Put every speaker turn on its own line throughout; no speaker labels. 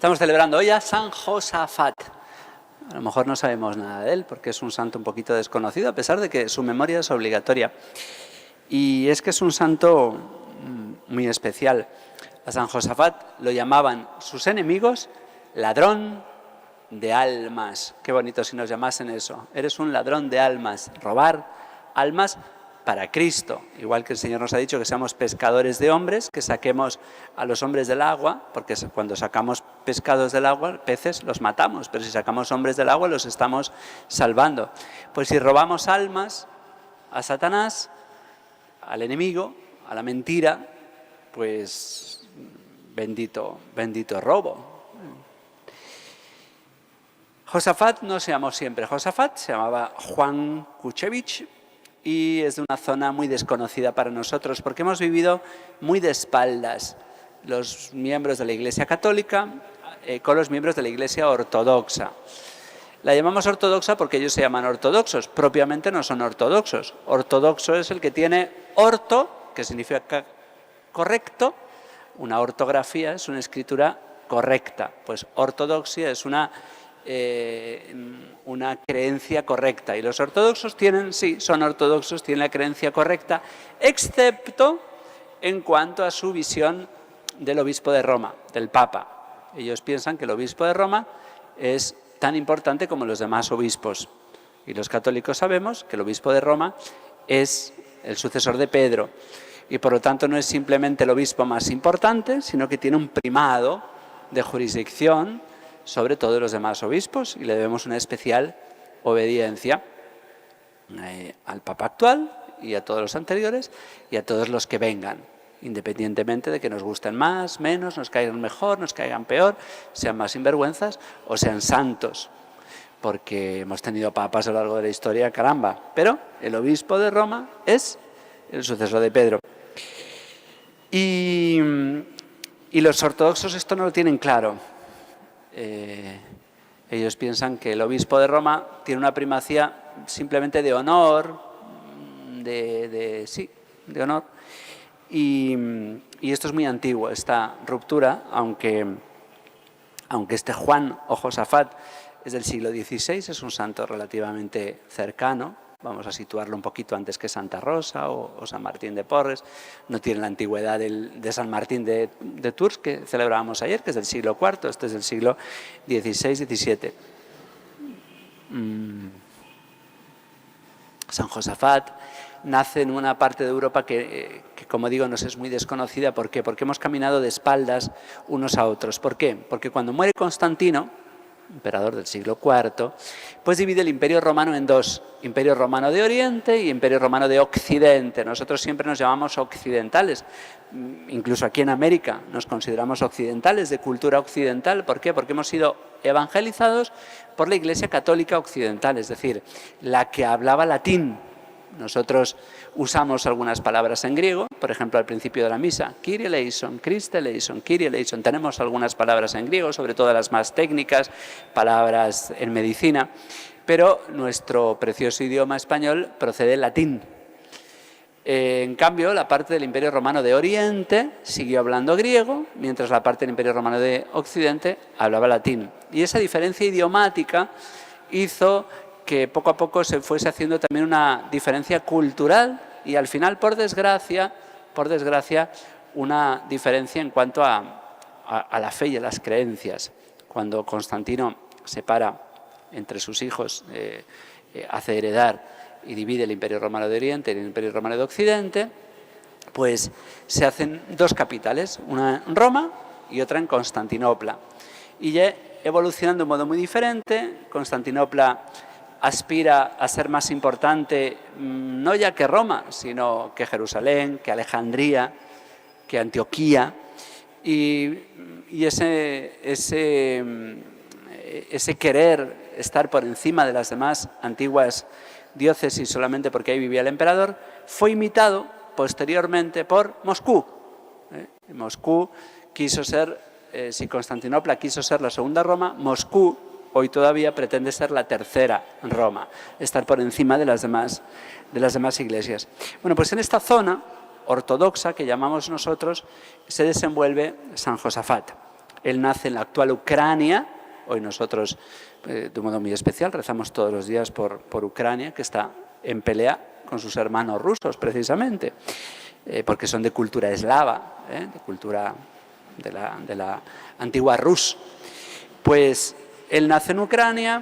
Estamos celebrando hoy a San Josafat. A lo mejor no sabemos nada de él porque es un santo un poquito desconocido, a pesar de que su memoria es obligatoria. Y es que es un santo muy especial. A San Josafat lo llamaban sus enemigos ladrón de almas. Qué bonito si nos llamasen eso. Eres un ladrón de almas. Robar almas para Cristo. Igual que el Señor nos ha dicho que seamos pescadores de hombres, que saquemos a los hombres del agua, porque cuando sacamos pescados del agua, peces, los matamos, pero si sacamos hombres del agua, los estamos salvando. Pues si robamos almas a Satanás, al enemigo, a la mentira, pues bendito robo. Josafat no se llamó siempre Josafat, se llamaba Juan Kuchevich y es de una zona muy desconocida para nosotros porque hemos vivido muy de espaldas los miembros de la Iglesia Católica con los miembros de la Iglesia Ortodoxa. La llamamos ortodoxa porque ellos se llaman ortodoxos, propiamente no son ortodoxos. Ortodoxo es el que tiene orto, que significa correcto, una ortografía es una escritura correcta, pues ortodoxia es una creencia correcta. Y los ortodoxos son ortodoxos, tienen la creencia correcta, excepto en cuanto a su visión del obispo de Roma, del Papa. Ellos piensan que el obispo de Roma es tan importante como los demás obispos. Y los católicos sabemos que el obispo de Roma es el sucesor de Pedro. Y por lo tanto no es simplemente el obispo más importante, sino que tiene un primado de jurisdicción sobre todos los demás obispos y le debemos una especial obediencia al Papa actual y a todos los anteriores y a todos los que vengan, independientemente de que nos gusten más, menos, nos caigan mejor, nos caigan peor, sean más sinvergüenzas o sean santos, porque hemos tenido papas a lo largo de la historia, caramba, pero el obispo de Roma es el sucesor de Pedro. Y los ortodoxos esto no lo tienen claro. Ellos piensan que el obispo de Roma tiene una primacía simplemente de honor, de honor, y esto es muy antiguo, esta ruptura, aunque este Juan o Josafat es del siglo XVI, es un santo relativamente cercano. Vamos a situarlo un poquito antes que Santa Rosa o San Martín de Porres. No tiene la antigüedad de San Martín de Tours, que celebrábamos ayer, que es del siglo IV, este es del siglo XVI-XVII. San Josafat nace en una parte de Europa que, como digo, nos es muy desconocida. ¿Por qué? Porque hemos caminado de espaldas unos a otros. ¿Por qué? Porque cuando muere Constantino, emperador del siglo IV, pues divide el Imperio Romano en dos, Imperio Romano de Oriente y Imperio Romano de Occidente. Nosotros siempre nos llamamos occidentales, incluso aquí en América nos consideramos occidentales, de cultura occidental. ¿Por qué? Porque hemos sido evangelizados por la Iglesia Católica Occidental, es decir, la que hablaba latín. Nosotros usamos algunas palabras en griego, por ejemplo, al principio de la misa, Kyrie eleison, Christe eleison, Kyrie eleison. Tenemos algunas palabras en griego, sobre todo las más técnicas, palabras en medicina, pero nuestro precioso idioma español procede del latín. En cambio, la parte del Imperio Romano de Oriente siguió hablando griego, mientras la parte del Imperio Romano de Occidente hablaba latín. Y esa diferencia idiomática hizo que poco a poco se fuese haciendo también una diferencia cultural y al final, por desgracia, una diferencia en cuanto a la fe y a las creencias. Cuando Constantino separa entre sus hijos, hace heredar y divide el Imperio Romano de Oriente y el Imperio Romano de Occidente, pues se hacen dos capitales, una en Roma y otra en Constantinopla. Y ya evolucionando de un modo muy diferente, Constantinopla aspira a ser más importante, no ya que Roma, sino que Jerusalén, que Alejandría, que Antioquía, y ese querer estar por encima de las demás antiguas diócesis solamente porque ahí vivía el emperador, fue imitado posteriormente por Moscú. Moscú quiso ser, si Constantinopla quiso ser la segunda Roma, Moscú hoy todavía pretende ser la tercera Roma, estar por encima de las demás iglesias. Bueno, pues en esta zona ortodoxa que llamamos nosotros se desenvuelve San Josafat. Él nace en la actual Ucrania. Hoy nosotros, de un modo muy especial, rezamos todos los días por Ucrania, que está en pelea con sus hermanos rusos, precisamente, porque son de cultura eslava, de cultura de la antigua Rus. Pues él nace en Ucrania,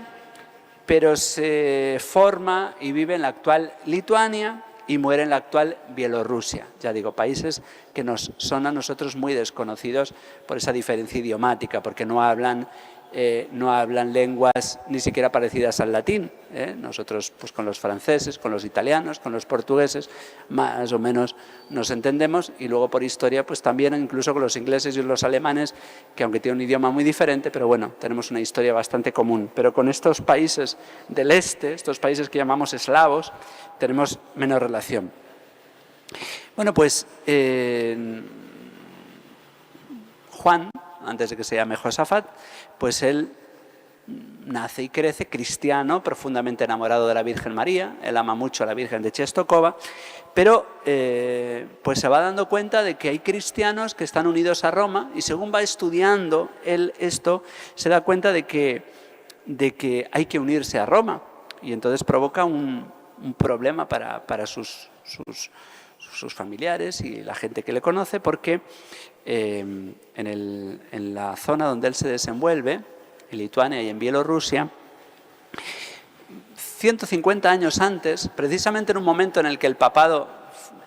pero se forma y vive en la actual Lituania y muere en la actual Bielorrusia. Ya digo, países que nos son a nosotros muy desconocidos por esa diferencia idiomática, porque no hablan lenguas ni siquiera parecidas al latín. Nosotros, pues con los franceses, con los italianos, con los portugueses, más o menos nos entendemos, y luego por historia, pues también incluso con los ingleses y los alemanes, que aunque tienen un idioma muy diferente, pero bueno, tenemos una historia bastante común. Pero con estos países del este, estos países que llamamos eslavos, tenemos menos relación. Bueno, pues Juan, antes de que se llame Josafat, pues él nace y crece cristiano, profundamente enamorado de la Virgen María. Él ama mucho a la Virgen de Czestochowa, pero pues se va dando cuenta de que hay cristianos que están unidos a Roma, y según va estudiando él esto, se da cuenta de que hay que unirse a Roma, y entonces provoca un problema para sus familiares y la gente que le conoce, porque en la zona donde él se desenvuelve, en Lituania y en Bielorrusia, 150 años antes, precisamente en un momento en el que el papado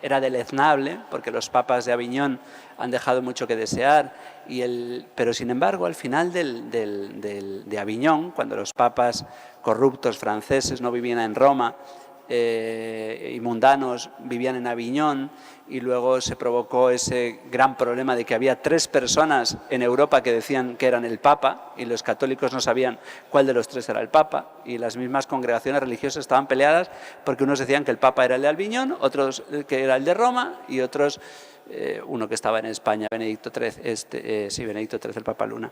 era deleznable, porque los papas de Aviñón han dejado mucho que desear, pero sin embargo al final de Aviñón, cuando los papas corruptos franceses no vivían en Roma, y mundanos vivían en Aviñón, y luego se provocó ese gran problema de que había 3 personas en Europa que decían que eran el Papa, y los católicos no sabían cuál de los 3 era el Papa, y las mismas congregaciones religiosas estaban peleadas porque unos decían que el Papa era el de Aviñón, otros que era el de Roma, y otros, uno que estaba en España, Benedicto XIII, Benedicto XIII, el Papa Luna.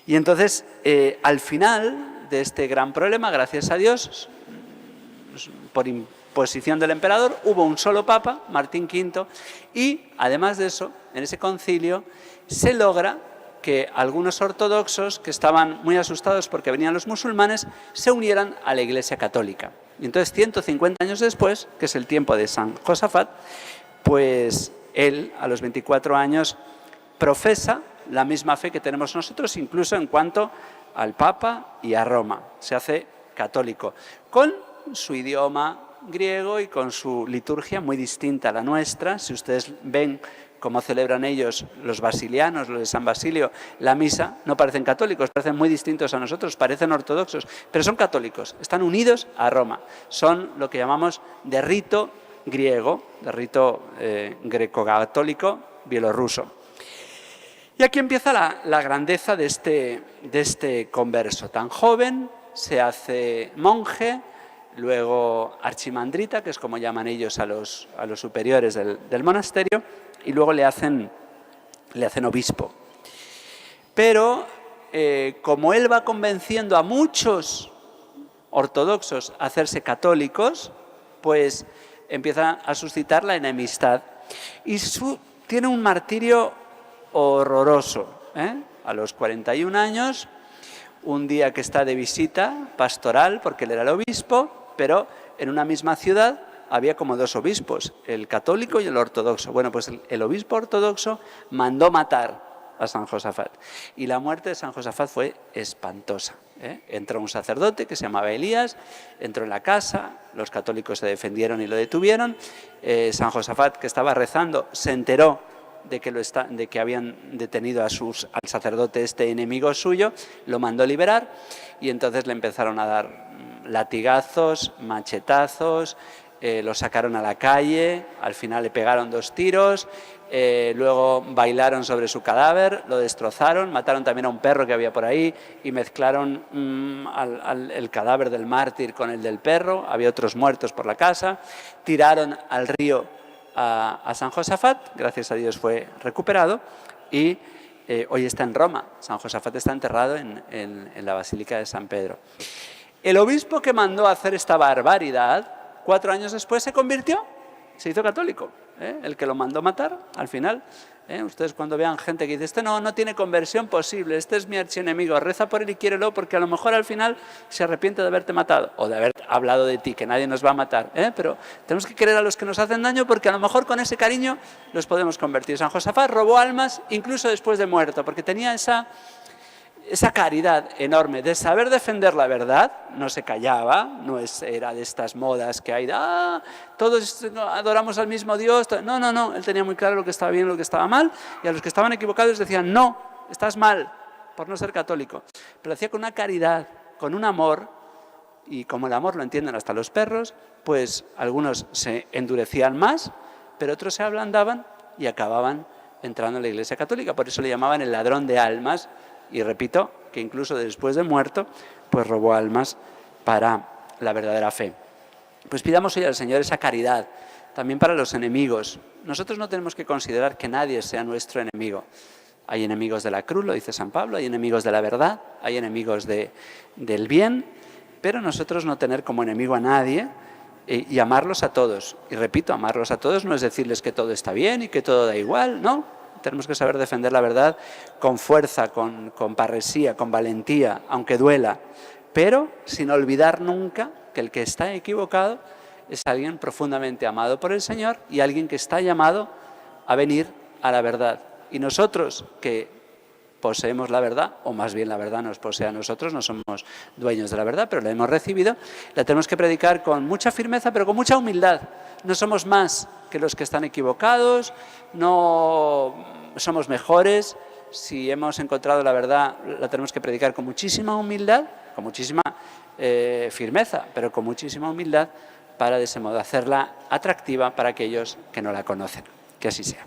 Y entonces, al final de este gran problema, gracias a Dios, por imposición del emperador, hubo un solo papa, Martín V, y además de eso, en ese concilio se logra que algunos ortodoxos que estaban muy asustados porque venían los musulmanes se unieran a la Iglesia Católica. Y entonces 150 años después, que es el tiempo de San Josafat, pues él a los 24 años profesa la misma fe que tenemos nosotros, incluso en cuanto al Papa y a Roma. Se hace católico, con su idioma griego y con su liturgia muy distinta a la nuestra. Si ustedes ven cómo celebran ellos, los basilianos, los de San Basilio, la misa, no parecen católicos, parecen muy distintos a nosotros, parecen ortodoxos, pero son católicos, están unidos a Roma, son lo que llamamos de rito griego, de rito greco-católico bielorruso. Y aquí empieza la grandeza de este converso tan joven. Se hace monje, luego archimandrita, que es como llaman ellos a los superiores del monasterio, y luego le hacen obispo. Pero como él va convenciendo a muchos ortodoxos a hacerse católicos, pues empieza a suscitar la enemistad. Y tiene un martirio horroroso. A los 41 años, un día que está de visita pastoral, porque él era el obispo, pero en una misma ciudad había como 2 obispos, el católico y el ortodoxo. Bueno, pues el obispo ortodoxo mandó matar a San Josafat, y la muerte de San Josafat fue espantosa. Entró un sacerdote que se llamaba Elías, entró en la casa, los católicos se defendieron y lo detuvieron. San Josafat, que estaba rezando, se enteró de que habían detenido al sacerdote enemigo suyo, lo mandó liberar, y entonces le empezaron a dar latigazos, machetazos, lo sacaron a la calle, al final le pegaron 2 tiros, luego bailaron sobre su cadáver, lo destrozaron, mataron también a un perro que había por ahí y mezclaron el cadáver del mártir con el del perro, había otros muertos por la casa, tiraron al río a San Josafat, gracias a Dios fue recuperado, y hoy está en Roma. San Josafat está enterrado en la Basílica de San Pedro. El obispo que mandó a hacer esta barbaridad, 4 años después se convirtió, se hizo católico. el que lo mandó matar, al final. Ustedes cuando vean gente que dice, este no tiene conversión posible, este es mi archienemigo, reza por él y quiérelo porque a lo mejor al final se arrepiente de haberte matado o de haber hablado de ti, que nadie nos va a matar. Pero tenemos que querer a los que nos hacen daño porque a lo mejor con ese cariño los podemos convertir. San Josafat robó almas incluso después de muerto porque tenía esa caridad enorme de saber defender la verdad, no se callaba, no era de estas modas que hay, todos adoramos al mismo Dios, no, él tenía muy claro lo que estaba bien y lo que estaba mal, y a los que estaban equivocados decían, no, estás mal, por no ser católico, pero lo hacía con una caridad, con un amor, y como el amor lo entienden hasta los perros, pues algunos se endurecían más, pero otros se ablandaban y acababan entrando en la Iglesia Católica, por eso le llamaban el ladrón de almas. Y repito, que incluso después de muerto, pues robó almas para la verdadera fe. Pues pidamos hoy al Señor esa caridad, también para los enemigos. Nosotros no tenemos que considerar que nadie sea nuestro enemigo. Hay enemigos de la cruz, lo dice San Pablo, hay enemigos de la verdad, hay enemigos del bien, pero nosotros no tener como enemigo a nadie y amarlos a todos. Y repito, amarlos a todos no es decirles que todo está bien y que todo da igual, no. Tenemos que saber defender la verdad con fuerza, con parresía, con valentía, aunque duela, pero sin olvidar nunca que el que está equivocado es alguien profundamente amado por el Señor y alguien que está llamado a venir a la verdad. Y nosotros que poseemos la verdad, o más bien la verdad nos posee a nosotros, no somos dueños de la verdad, pero la hemos recibido, la tenemos que predicar con mucha firmeza, pero con mucha humildad. No somos más que los que están equivocados, no somos mejores. Si hemos encontrado la verdad, la tenemos que predicar con muchísima humildad, con muchísima firmeza, pero con muchísima humildad, para de ese modo hacerla atractiva para aquellos que no la conocen. Que así sea.